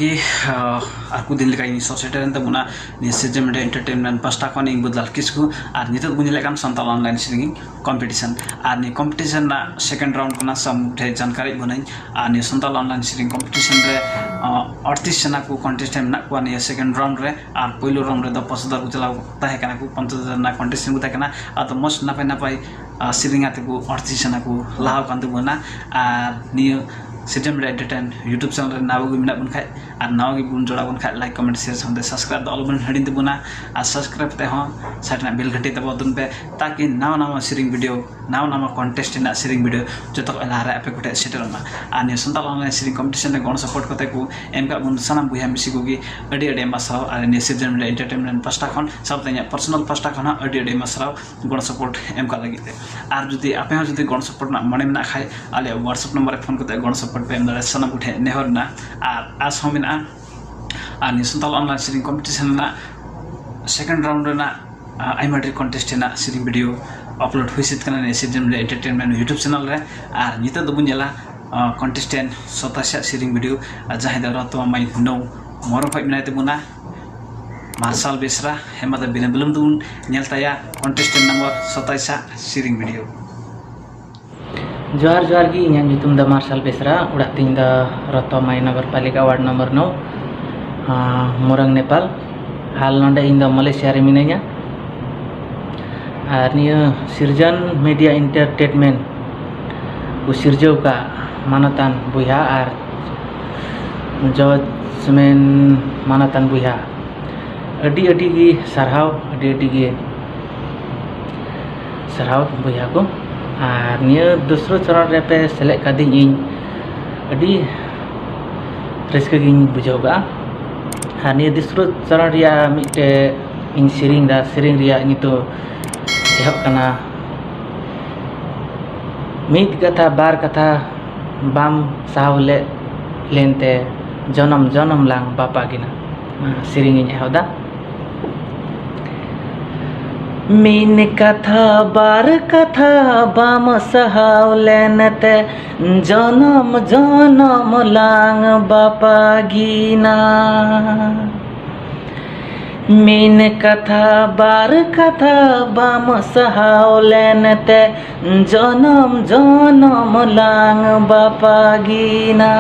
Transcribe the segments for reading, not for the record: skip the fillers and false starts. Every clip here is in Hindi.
ᱡᱚᱦᱟᱨ ᱟᱨᱠᱩ ᱫᱤᱱ ᱞᱮᱠᱟ ᱤᱧ ᱥᱚᱥᱮᱴᱟᱨ ᱮᱱ ᱛᱟᱵᱚᱱᱟ ᱱᱤᱭᱟᱹ ᱥᱤᱡᱮᱱ ᱢᱤᱰᱤᱭᱟ ᱮᱱᱴᱟᱨᱴᱮᱱᱢᱮᱱᱴ ᱯᱟᱥᱴᱟ ᱠᱷᱚᱱ ᱤᱧ ᱵᱩᱫᱞᱟᱞ ᱠᱤᱥᱠᱩ ᱟᱨ ᱱᱤᱛᱚᱜ ᱵᱚᱱ ᱧᱮᱞᱮᱫ ᱠᱟᱱ ᱥᱟᱱᱛᱟᱲ ᱚᱱᱞᱟᱭᱤᱱ ᱥᱮᱨᱮᱧ ᱠᱚᱢᱯᱤᱴᱤᱥᱚᱱ ᱟᱨ ᱱᱤᱭᱟᱹ ᱠᱚᱢᱯᱤᱴᱤᱥᱚᱱ ᱨᱮᱱᱟᱜ ᱥᱮᱠᱮন্ড ᱨᱟᱣᱩন্ড ᱠᱟᱱᱟ ᱥᱟᱢ ᱴᱷᱮᱱ ᱡᱟᱱᱠᱟᱨᱤ ᱵᱚᱱᱟᱹᱧ ᱟᱨ ᱱᱤᱭᱟᱹ ᱥᱟᱱᱛᱟᱲ ᱚᱱᱞᱟᱭᱤᱱ ᱥᱮᱨᱮᱧ ᱠᱚᱢᱯᱤᱴᱤᱥᱚᱱ ᱨᱮ 38 ᱡᱚᱱᱟ ᱠᱚ ᱠᱚᱱᱴᱮᱥᱴᱮᱱᱴ ᱢᱮᱱᱟᱜ ᱠᱚᱣᱟ ᱱᱤᱭᱟᱹ ᱥᱮᱠᱮন্ড ᱨᱟᱣᱩন্ড ᱨᱮ ᱟᱨ ᱯᱳᱭᱞᱳ ᱨᱟᱣᱩন্ড ᱨᱮᱫᱚ 50,000 ᱠᱚ ᱪᱟᱞᱟᱣ ᱛᱟᱦᱮᱸ ᱠᱟᱱᱟ ᱠᱚ 50,000 ᱨᱮᱱᱟᱜ ᱠᱚᱱᱴᱮᱥᱴᱮᱱᱴ ᱠᱚ ᱛᱟᱦᱮᱸ ᱠᱟᱱᱟ ᱟᱫᱚ ᱢᱚᱡᱽ ᱱᱟᱯᱟᱭ ᱥᱮᱨᱮᱧ ᱟᱛᱮ ᱠᱚ 38 ᱡᱚᱱᱟ ᱠᱚ ᱞᱟᱦᱟᱣ ᱠᱟᱱ ᱛᱟᱵᱚᱱᱟ ᱟᱨ ᱱᱤᱭᱟᱹ ᱥᱤᱡᱮᱱ ᱢᱤᱰᱤᱭᱟ ᱮᱱᱴᱟᱨᱴᱮᱱ YouTube चैनल रे नाव गे मेना बन खाय और नाव गे बुन जोड़ा बन खाय लाइक कमेंट शेयर सामते सब्सक्राइब तो अलबन हडिन तबुना और सब्सक्राइब ते हो साइड ना बेल घंटी तब दुन पे ताकि नाव सीरिंग वीडियो नाव कॉन्टेस्ट ना सीरिंग वीडियो जो तक लारे आपे कोटे सेटलना और ने संताल ऑनलाइन सीरिंग कंपटीशन रे गण सपोर्ट कते को एम का बुन सनाम बुया मिसी को गी अडी अडी मसराव और ने सीजन में एंटरटेनमेंट पास्टा खन सब तया पर्सनल पास्टा खन अडी अडी मसराव गण सपोर्ट एम का लगी और जुदी आपे हो जुदी गण सपोर्ट ना मने ना खाय आले व्हाट्सएप नंबर फोन कते गण सपोर्ट पे एम दारे सनाम उठे नेहरना और आज हम मिना और नि संताल ऑनलाइन सीरिंग कंपटीशन ना सेकंड राउंड ना आइमाडी कॉन्टेस्ट ना सीरिंग वीडियो अपलोड हुईसित कना ने सीजन में एंटरटेनमेंट YouTube चैनल रे और नित दबुन जेला कॉन्टेस्टेंट 27 सीरिंग वीडियो जहां दर तो माइ नो मोरो फाइ मिनाय तबुना मार्शल बेसरा हेमदा बिना बिलम दुन नेलताया कॉन्टेस्टेंट नंबर 27 सीरिंग वीडियो जोहार जोहार की इᱧᱟᱹᱜ ᱧᱩᱛᱩᱢ ᱫᱚ ᱢᱟᱨᱥᱟᱞ ᱵᱮᱥᱨᱟ ᱚᱲᱟᱜ ᱛᱤᱧ ᱫᱚ ᱨᱚᱛᱚᱢᱟᱭ ᱱᱚᱜᱚᱨ ᱯᱟलिका ᱣᱟᱨᱰ नंबर 9 मोरंग नेपाल हाल नोंडे ᱤᱧ ᱫᱚ ᱢᱟᱞয়েশিয়া ᱨᱮ ᱢᱤᱱᱟᱹᱧᱟ ᱟᱨ ᱱᱤᱭᱟᱹ सिरजन मीडिया एंटरटेनमेंट को सिरजव का मानतान बुया और जजमेंट मानतान बुया अडी अडी गी सरहाव अडी अडी गी सरहाव बुया को और निया दूसरो चरण रे पे सेलेक्ट कदिन इन अडी रस्क गिन बुझोगा और निया दूसरो चरण रिया मिटे इन सेरिंग दा सेरिंग रिया नितो एहब कना मिट कथा बार कथा बाम सावले लेनते जन्म जन्म लांग बापा गिना सेरिंग इन एहदा मीन कथा बार कथा बाम सहावलेनते जन्म जन्म लांग बापा गिना मीन कथा बार कथा बाम सहावलेनते जन्म जन्म लांग बापा गिना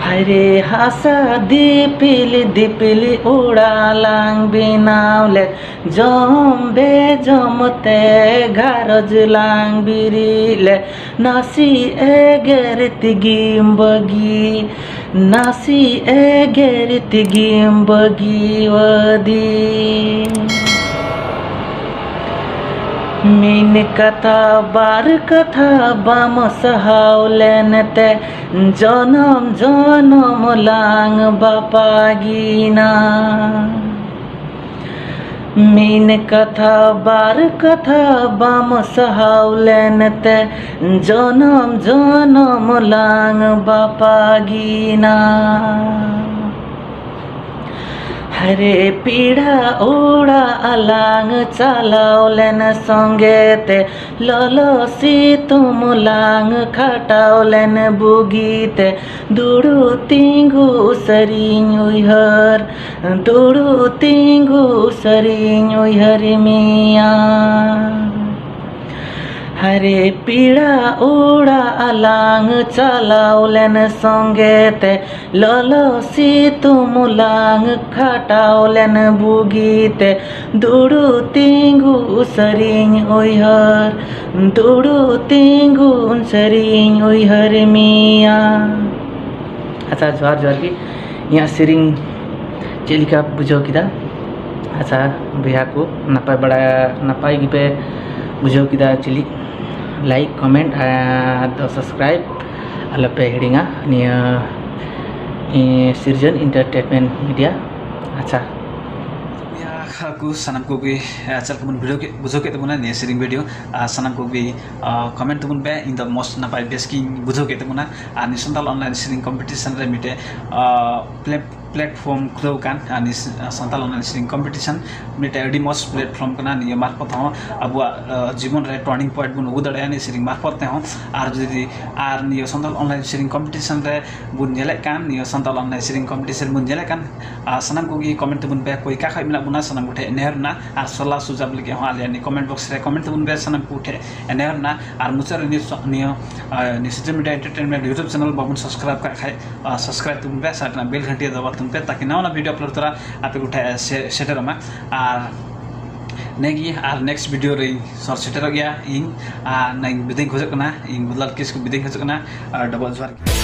हरे हासा दीपिली उड़ा लांग बिनावले जम बे जमते घरज लांग बिरीले नासी एगेरति गिम्बगी नासी एगेरति गिम्बगी वदी मीन कथा बार कथा बाम सहावलेनते जन्म जन्म लांग बापा गिना मीन कथा बार कथा बाम सहावलेनते जन्म जन्म लांग बापा गिना हरे पीढ़ा ओड़ा अलांग चालावलेन संगेते ललो सी तुम लांग खटावलेन बुगीते दुड़ू तिंगू सरिंग उइहर दुड़ू तिंगू सरिंग उइहर मिया हरे पीड़ा उड़ा अलांग चालावलेन संगेते ललो सी तुम लांग खटावलेन बुगीते दुड़ू तिंगू सरिंग उइहर दुड़ू तिंगू सरिंग उइहर मिया अच्छा जोहार जोहार की यहाँ सेरिंग चेलिका बुझो किदा अच्छा बिहा को नपाय बड़ा नपाय गिपे बुझो किदा चिली लाइक कमेंट और सब्सक्राइब अलपे हिड़िंगा निया सिरजन एंटरटेनमेंट मीडिया अच्छा को सनम को भी चल कमन वीडियो के बुझो के तमुना ने सेरिंग वीडियो सनम को भी कमेंट तमुन बे इन द मोस्ट नापाय बेस्ट की बुझो के तमुना आ निसंताल ऑनलाइन सेरिंग कंपटीशन रे मिटे प्लेटफॉर्म खुलौ कान नि सानताल ऑनलाइन सेरिंग कंपटीशन मिटे अडी मॉस प्लेटफॉर्म कना नि मार्फत हो अब जीवन रे टर्निंग पॉइंट बुन उगु दड़े नि सेरिंग मार्फत हो आर जदि आर नि सानताल ऑनलाइन सेरिंग कंपटीशन रे बुन नेले कान नि सानताल ऑनलाइन सेरिंग कंपटीशन बुन नेले कान सनम को कमेंट बुन बे कोई का खाइमला बुना सनम उठे नेहरना आर सल्ला सुझाव लगे हो आले नि कमेंट बॉक्स रे कमेंट बुन बे सनम को उठे नेहरना आर मुचर नि social media entertainment YouTube channel बाबुन सब्सक्राइब का खाए सब्सक्राइब तुम पे साथ बेल घंटी दबा तुम पे ताकि नवा वीडियो अपलोड तरा आप उठे सेटर मा आर नेगी आर नेक्स्ट वीडियो रे सर सेटर गया इन आ नई बिदिंग खोजकना इन बुदलाल किस को बिदिंग खोजकना डबल जवार